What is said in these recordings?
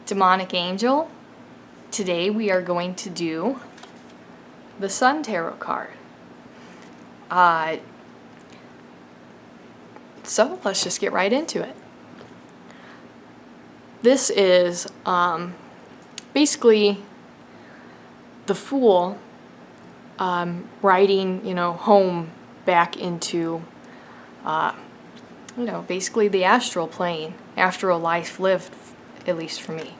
Demonic Angel. Today we are going to do the Sun Tarot card. So let's just get right into it. This is basically the Fool riding, home back into, basically the astral plane, astral life lived, at least for me.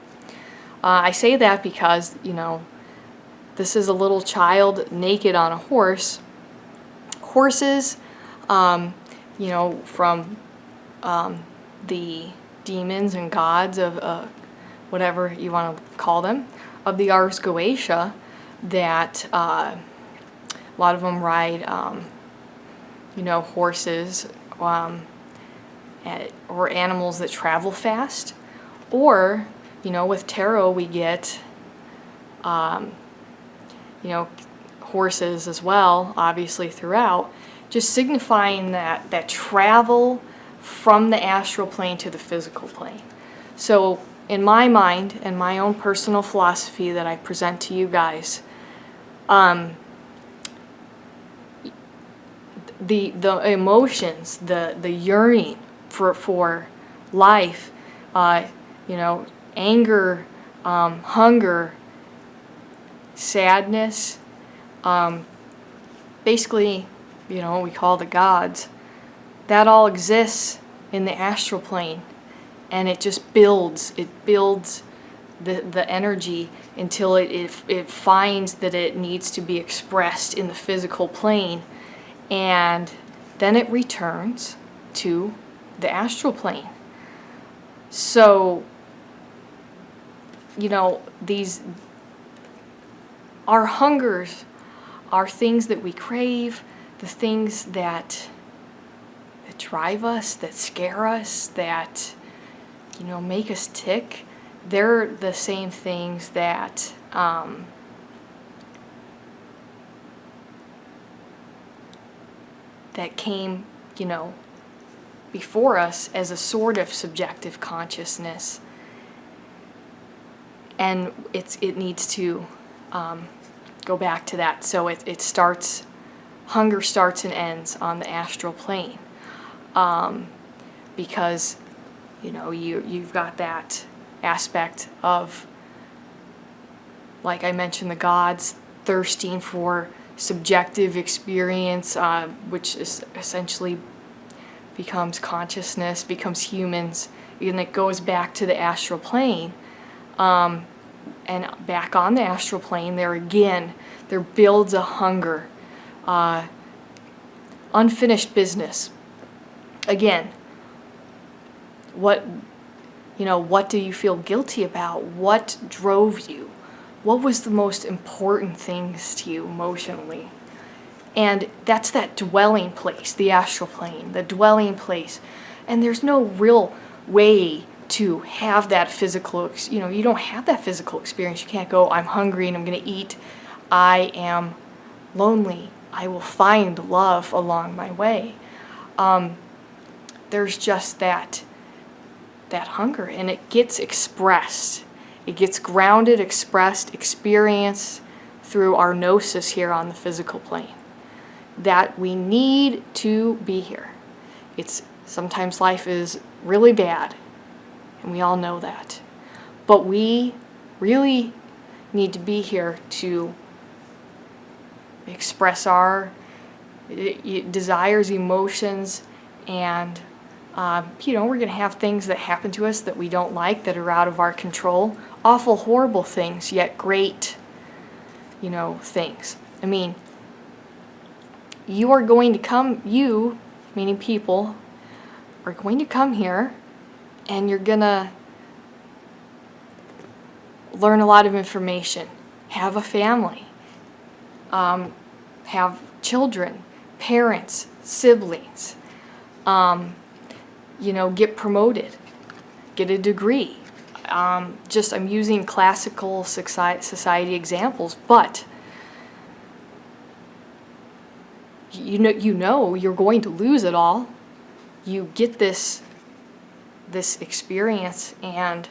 I say that because, this is a little child naked on a horse. Horses, from the demons and gods of whatever you want to call them, of the Ars Goetia, that a lot of them ride, horses or animals that travel fast. Or, with tarot we get, horses as well, obviously throughout, just signifying that travel from the astral plane to the physical plane. So in my mind and my own personal philosophy that I present to you guys, the emotions, the yearning for life, anger, hunger, sadness, basically, what we call the gods, that all exists in the astral plane, and it just builds. It builds the energy until it finds that it needs to be expressed in the physical plane, and then it returns to the astral plane. So, our hungers are things that we crave, the things that drive us, that scare us, that, make us tick. They're the same things that that came, before us as a sort of subjective consciousness, and it needs to go back to that. So it starts, hunger starts and ends on the astral plane, because you've got that aspect of, like I mentioned, the gods thirsting for subjective experience, which is essentially becomes consciousness, becomes humans, and it goes back to the astral plane. And back on the astral plane, there builds a hunger, unfinished business. Again, what do you feel guilty about? What drove you? What was the most important things to you emotionally? And that's that dwelling place, the astral plane, the dwelling place. And there's no real way to have that physical, you don't have that physical experience. You can't go, I'm hungry and I'm going to eat. I am lonely. I will find love along my way. There's just that hunger, and it gets expressed. It gets grounded, expressed, experienced through our gnosis here on the physical plane. That we need to be here. Sometimes life is really bad, and we all know that. But we really need to be here to express our desires, emotions, and we're going to have things that happen to us that we don't like, that are out of our control. Awful, horrible things, yet great, things. I mean, you are going to come, you, meaning people, are going to come here, and you're going to learn a lot of information, have a family, have children, parents, siblings, get promoted, get a degree. I'm using classical society examples, but you're going to lose it all. You get this experience, and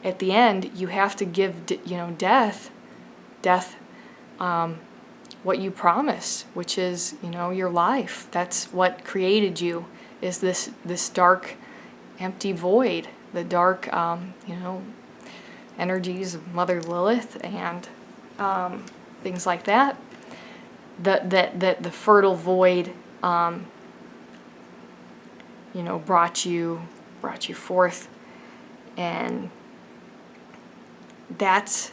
at the end, you have to give, death, what you promised, which is, your life. That's what created you, is this dark, empty void, the dark, energies of Mother Lilith and things like that. That the fertile void, brought you forth, and that's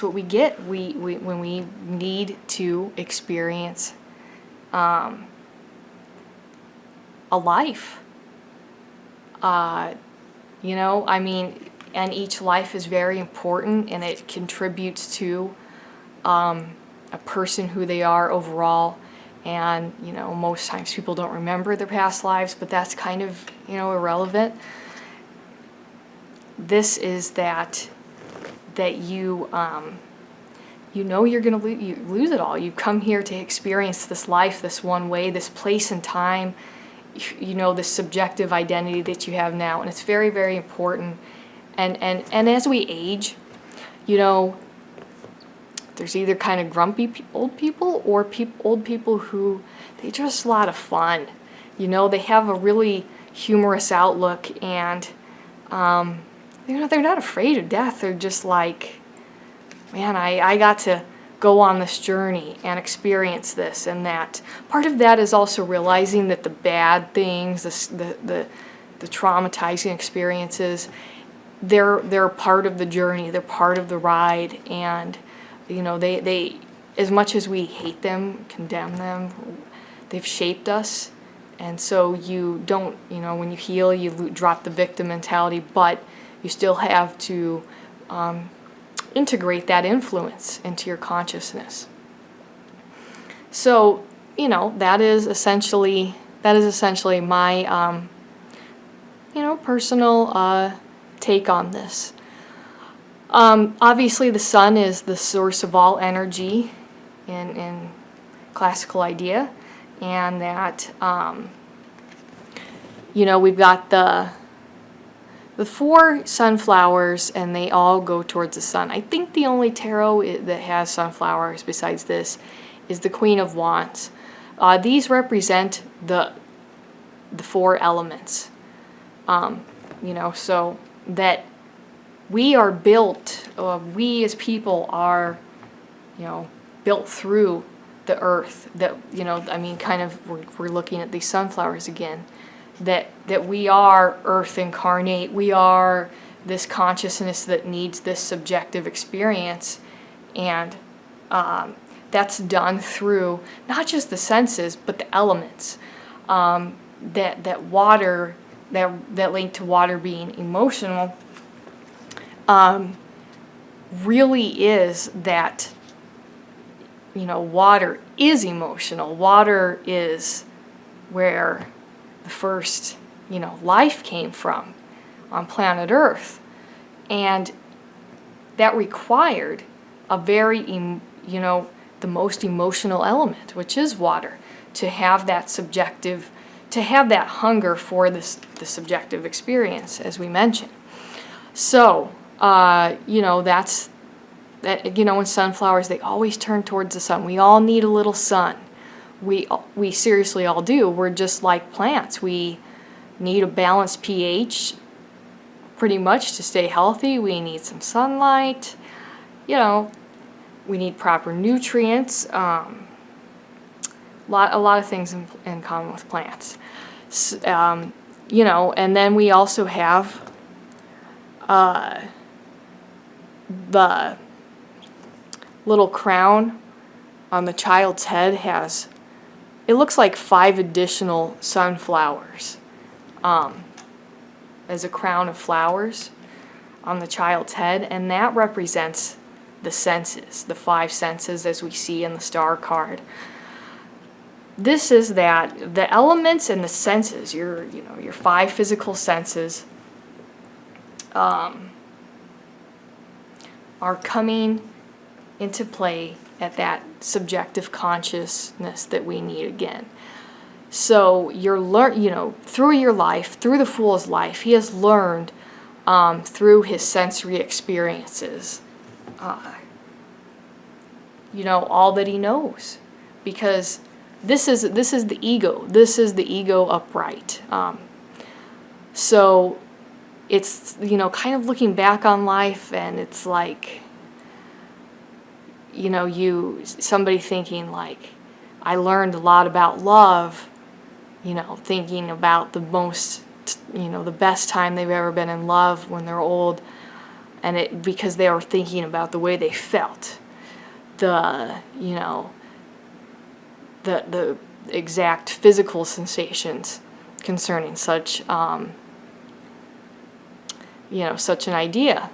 what we get. We when we need to experience a life. And each life is very important, and it contributes to a person, who they are overall. And, most times people don't remember their past lives, but that's kind of, irrelevant. This is that you, you're going to lose it all. You come here to experience this life, this one way, this place and time, this subjective identity that you have now. And it's very, very important. And as we age, there's either kind of grumpy old people or old people who, they're just a lot of fun. They have a really humorous outlook, and they're not afraid of death. They're just like, man, I got to go on this journey and experience this and that. Part of that is also realizing that the bad things, the traumatizing experiences, they're part of the journey, they're part of the ride, and they as much as we hate them, condemn them, they've shaped us. And so you don't, when you heal, you drop the victim mentality, but you still have to integrate that influence into your consciousness. So, that is essentially my personal take on this. Obviously, the sun is the source of all energy in classical idea, and that we've got the 4 sunflowers, and they all go towards the sun. I think the only tarot that has sunflowers besides this is the Queen of Wands. These represent the 4 elements. So that we are built, we as people are, built through the earth. That, we're looking at these sunflowers again. That we are earth incarnate. We are this consciousness that needs this subjective experience. And that's done through not just the senses, but the elements. That water, that link to water being emotional, really is that, water is emotional. Water is where the first, life came from on planet Earth. And that required a very, the most emotional element, which is water, to have that subjective, to have that hunger for the subjective experience, as we mentioned. So, that's, when sunflowers, they always turn towards the sun. We all need a little sun. We seriously all do. We're just like plants. We need a balanced pH pretty much to stay healthy. We need some sunlight. We need proper nutrients. A lot of things in common with plants. And then we also have the little crown on the child's head has, it looks like 5 additional sunflowers as a crown of flowers on the child's head, and that represents the senses, the 5 senses as we see in the star card. This is that the elements and the senses, your 5 physical senses, are coming into play at that subjective consciousness that we need again. So through your life, through the Fool's life, he has learned through his sensory experiences, all that he knows, because this is the ego. This is the ego upright. So it's kind of looking back on life, and it's like somebody thinking like, I learned a lot about love, thinking about the best time they've ever been in love when they're old, and because they were thinking about the way they felt, the exact physical sensations concerning such such an idea.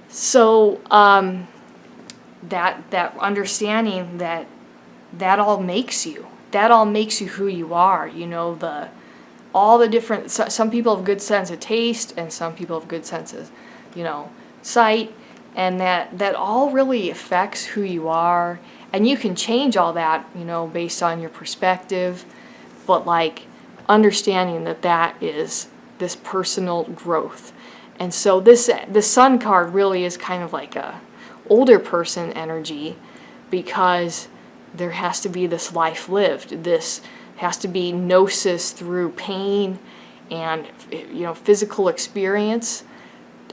So that understanding that all makes you who you are. All the different, some people have good sense of taste, and some people have good sense of sight, and that all really affects who you are. And you can change all that based on your perspective, but like understanding that is this personal growth. And so the Sun card really is kind of like a older person energy, because there has to be this life lived. This has to be gnosis through pain and physical experience,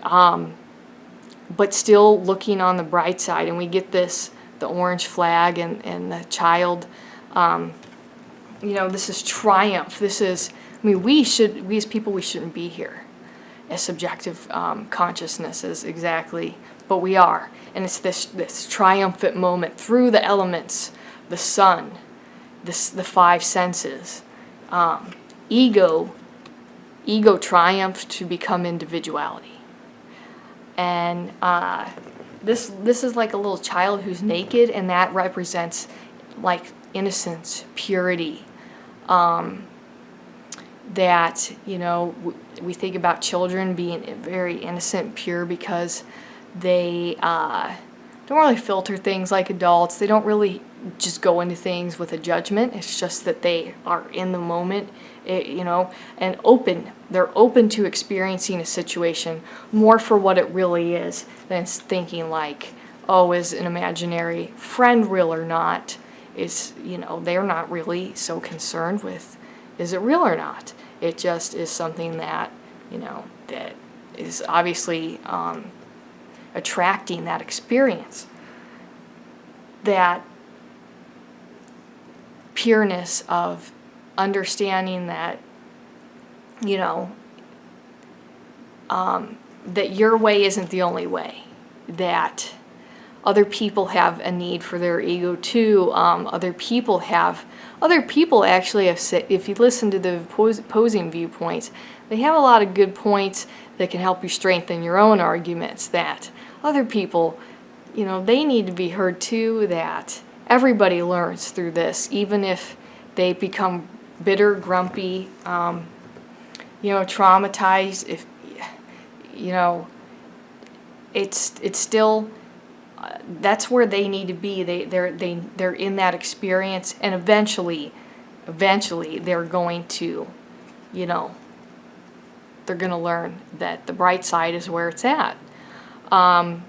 but still looking on the bright side. And we get the orange flag and the child. This is triumph. This is, we as people, we shouldn't be here as subjective consciousnesses exactly, but we are. And it's this triumphant moment through the elements, the sun, the five senses. Ego triumphed to become individuality. And this is like a little child who's naked, and that represents like innocence, purity. That we think about children being very innocent, pure, because they don't really filter things like adults. They don't really just go into things with a judgment. It's just that they are in the moment, and open. They're open to experiencing a situation more for what it really is than thinking like, oh, is an imaginary friend real or not? They're not really so concerned with, is it real or not? It just is something that, that is obviously attracting that experience. That pureness of understanding that, that your way isn't the only way. That other people have a need for their ego too. Other people actually have said, if you listen to the opposing viewpoints, they have a lot of good points that can help you strengthen your own arguments. That other people, they need to be heard too. That everybody learns through this, even if they become bitter, grumpy, traumatized. If it's still. That's where they need to be. They're in that experience, and eventually they're going to, they're going to learn that the bright side is where it's at. So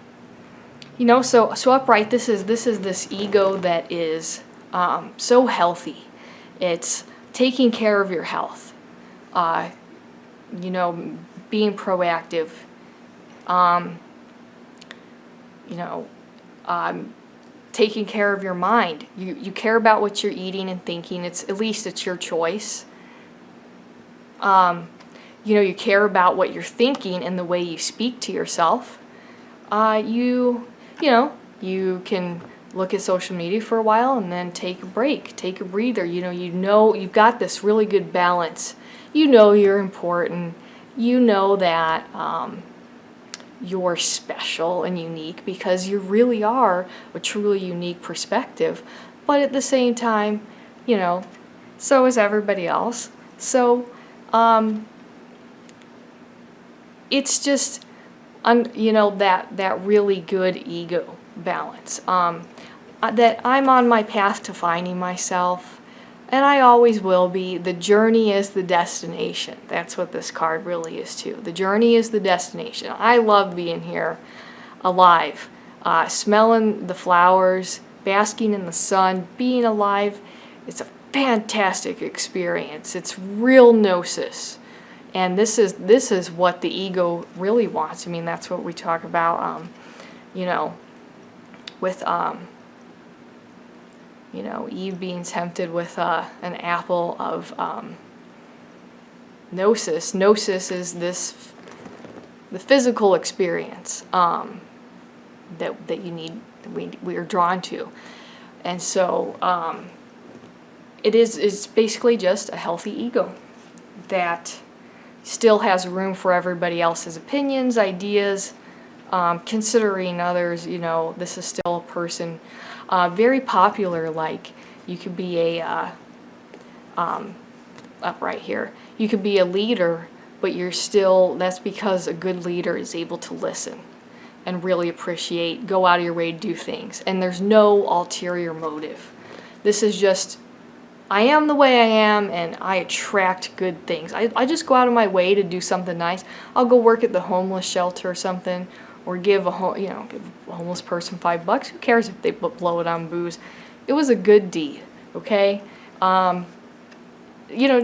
upright. This is this ego that is so healthy. It's taking care of your health. Being proactive. Taking care of your mind. You care about what you're eating and thinking. At least it's your choice. You care about what you're thinking and the way you speak to yourself. You can look at social media for a while and then take a break, take a breather. You've got this really good balance. You're important. That you're special and unique because you really are a truly unique perspective. But at the same time, so is everybody else. So it's just that really good ego balance. That I'm on my path to finding myself. and I always will be. The journey is the destination. That's what this card really is too. The journey is the destination. I love being here alive, smelling the flowers, basking in the sun, being alive. It's a fantastic experience. It's real gnosis. And this is what the ego really wants. I mean, that's what we talk about, you know, with, you know, Eve being tempted with an apple of gnosis. Gnosis is the physical experience that you need, we are drawn to. And so it's basically just a healthy ego that still has room for everybody else's opinions, ideas, considering others. You know, this is still a person very popular. Like, you could be a up right here, you could be a leader, but you're still, that's because a good leader is able to listen and really appreciate, go out of your way to do things, and there's no ulterior motive. This is just, I am the way I am, and I attract good things. I just go out of my way to do something nice. I'll go work at the homeless shelter or something, or give a give a homeless person $5. Who cares if they blow it on booze? It was a good deed, okay? You know,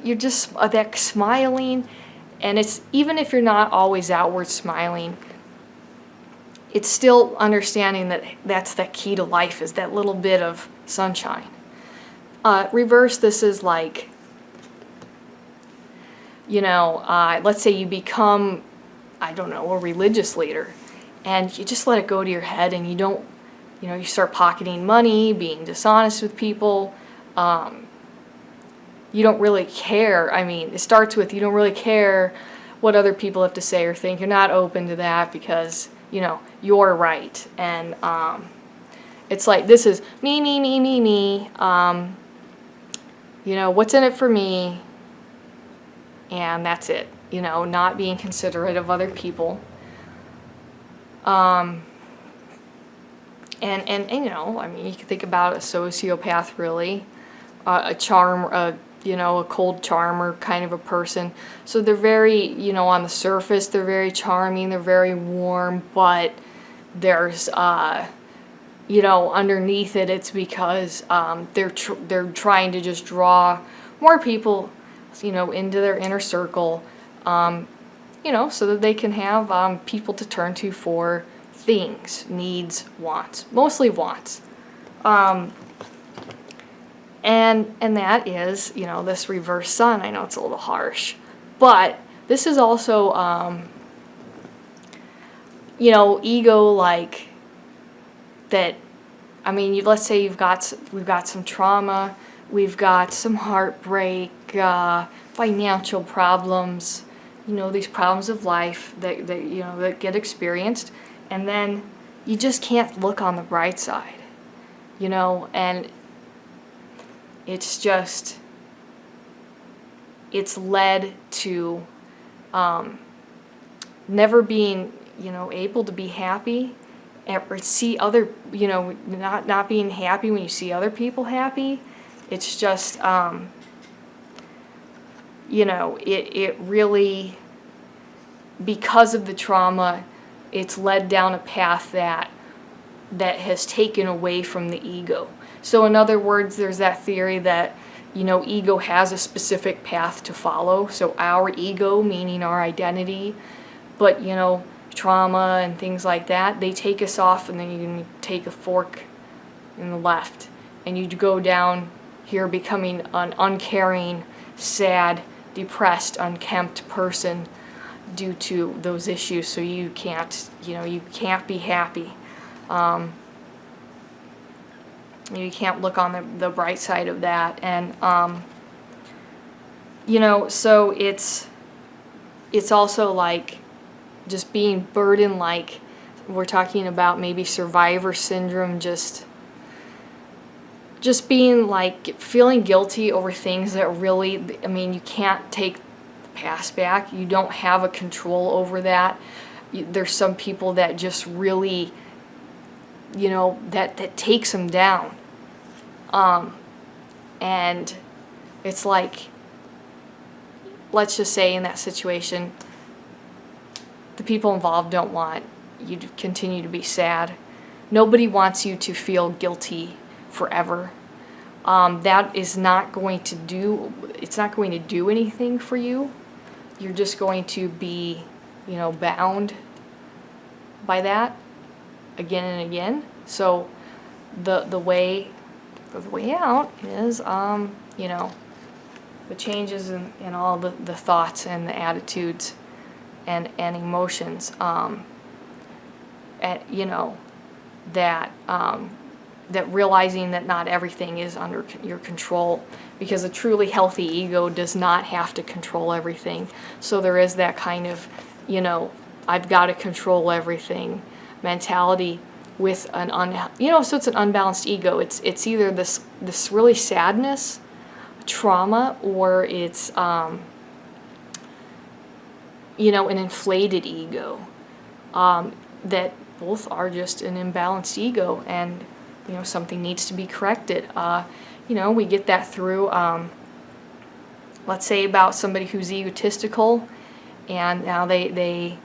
you're just that smiling, and it's, even if you're not always outward smiling, it's still understanding that that's the key to life, is that little bit of sunshine. Reverse, this is like, you know, let's say you become, I don't know, a religious leader, and you just let it go to your head, and you don't, you know, you start pocketing money, being dishonest with people. You don't really care. I mean, it starts with, you don't really care what other people have to say or think. You're not open to that because, you know, you're right. And it's like, this is me, me, me, me, me. You know, what's in it for me? And that's it. You know, not being considerate of other people. And you know, I mean, you can think about a sociopath, really. You know, a cold charmer kind of a person. So they're very, you know, on the surface, they're very charming, they're very warm, but there's, you know, underneath it, it's because they're trying to just draw more people, you know, into their inner circle, you know, so that they can have people to turn to for things, needs, wants, mostly wants. And that is, you know, this reverse sun. I know it's a little harsh, but this is also, you know, ego, like that. I mean, let's say we've got some trauma, we've got some heartbreak, financial problems, you know, these problems of life that you know, that get experienced, and then you just can't look on the bright side, you know, and it's just, it's led to never being, you know, able to be happy, or see other, you know, not being happy when you see other people happy. It's just, you know, it really, because of the trauma, it's led down a path that has taken away from the ego. So in other words, there's that theory that, you know, ego has a specific path to follow. So our ego, meaning our identity, but, you know, trauma and things like that, they take us off, and then you can take a fork in the left, and you go down here becoming an uncaring, sad, depressed, unkempt person due to those issues. So you can't, you know, you can't be happy. You can't look on the bright side of that. And you know, so it's also like just being burdened, like we're talking about maybe survivor syndrome, just being like feeling guilty over things that really, I mean, you can't take the past back. You don't have a control over that. There's some people that just really, you know, that takes them down. And it's like, let's just say in that situation, the people involved don't want you to continue to be sad. Nobody wants you to feel guilty forever. That is not going to do, it's not going to do anything for you. You're just going to be, you know, bound by that again and again. So the way out is, you know, the changes in all the thoughts and the attitudes and emotions, you know, that that realizing that not everything is under your control, because a truly healthy ego does not have to control everything. So there is that kind of, you know, I've got to control everything mentality with an you know, so it's an unbalanced ego. It's either this really sadness, trauma, or it's you know, an inflated ego, that both are just an imbalanced ego, and you know, something needs to be corrected. You know, we get that through, let's say about somebody who's egotistical, and now they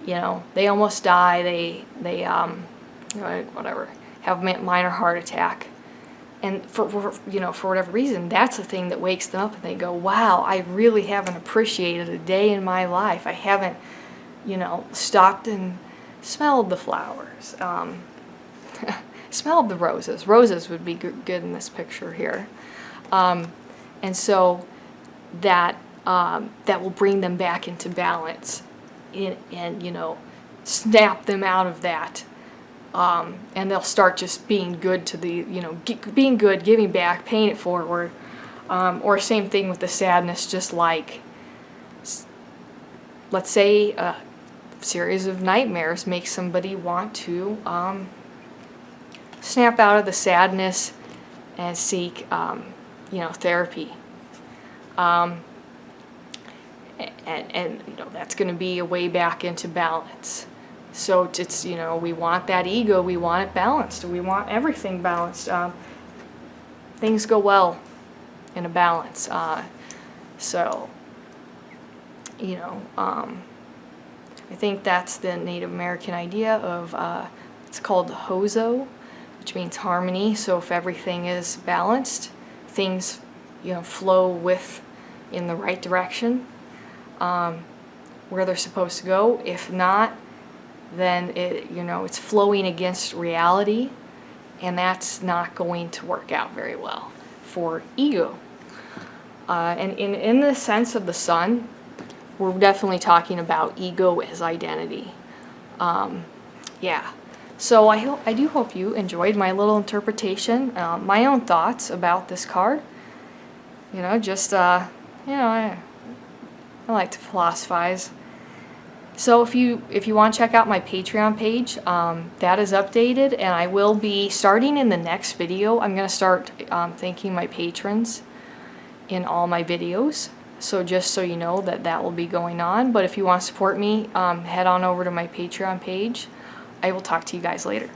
you know, they almost die, they you know, whatever, have a minor heart attack, and for you know, for whatever reason, that's the thing that wakes them up, and they go, wow, I really haven't appreciated a day in my life. I haven't, you know, stopped and smelled the flowers, smelled the roses. Roses would be good in this picture here. And so that that will bring them back into balance, and you know, snap them out of that, and they'll start just being good to the, you know, being good, giving back, paying it forward, or same thing with the sadness. Just like, let's say a series of nightmares makes somebody want to snap out of the sadness and seek, you know, therapy. And you know, that's going to be a way back into balance. So it's, you know, we want that ego, we want it balanced, we want everything balanced. Things go well in a balance. So, you know, I think that's the Native American idea of, it's called Hozo, which means harmony. So if everything is balanced, things, you know, flow in the right direction, where they're supposed to go. If not, then it, you know, it's flowing against reality, and that's not going to work out very well for ego. And in the sense of the sun, we're definitely talking about ego as identity. Yeah. So I do hope you enjoyed my little interpretation, my own thoughts about this card. You know, just you know, I like to philosophize. So if you want to check out my Patreon page, that is updated, and I will be starting in the next video. I'm going to start thanking my patrons in all my videos. So just so you know that will be going on. But if you want to support me, head on over to my Patreon page. I will talk to you guys later.